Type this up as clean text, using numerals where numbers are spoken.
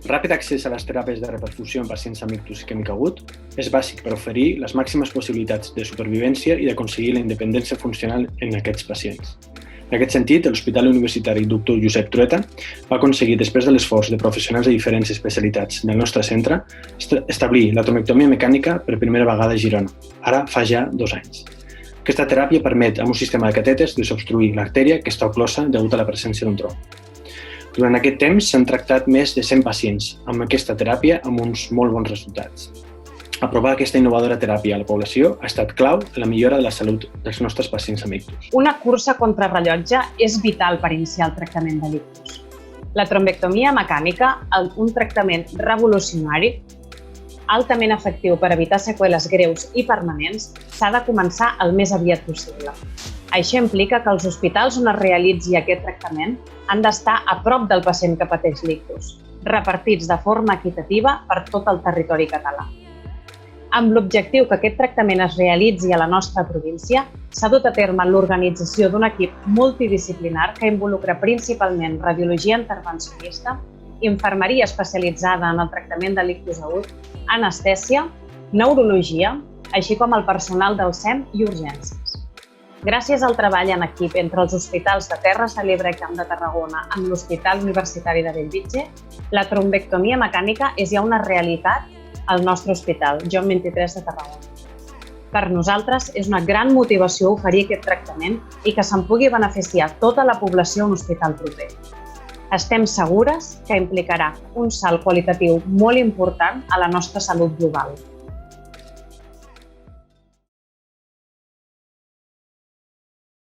ràpid accés a les teràpies de reperfusió en pacients amb ictus isquèmic agut és bàsic per oferir les màximes possibilitats de supervivència i d'aconseguir la independència funcional en aquests pacients. En aquest sentit, l'Hospital Universitari Dr. Josep Trueta va aconseguir, després de l'esforç de professionals de diferents especialitats del nostre centre, establir la trombectomia mecànica per primera vegada a Girona, ara fa ja 2 anys. Aquesta teràpia permet, amb un sistema de catèters, desobstruir l'artèria que està oclosa degut a la presència d'un tronc. Durant aquest temps s'han tractat més de 100 pacients amb aquesta teràpia amb uns molt bons resultats. Aprovar aquesta innovadora teràpia a la població ha estat clau en la millora de la salut dels nostres pacients amb ictus. Una cursa contra rellotge és vital per iniciar el tractament de l'ictus. La trombectomia mecànica, un tractament revolucionari, altament efectiu per evitar seqüeles greus i permanents, s'ha de començar el més aviat possible. Això implica que els hospitals on es realitzi aquest tractament han d'estar a prop del pacient que pateix l'ictus, repartits de forma equitativa per tot el territori català. Amb l'objectiu que aquest tractament es realitzi a la nostra província, s'ha dut a terme l'organització d'un equip multidisciplinar que involucra principalment radiologia intervencionista, infermeria especialitzada en el tractament de l'ictus agut, anestèsia, neurologia, així com el personal del SEM i urgències. Gràcies al treball en equip entre els hospitals de Terres de l'Ebre i Camp de Tarragona amb l'Hospital Universitari de Bellvitge, la trombectomia mecànica és ja una realitat al nostre hospital, Joan 23 de Tarragona. Per nosaltres és una gran motivació oferir aquest tractament i que se'n pugui beneficiar tota la població a un hospital proper. Estem segures que implicarà un salt qualitatiu molt important a la nostra salut global.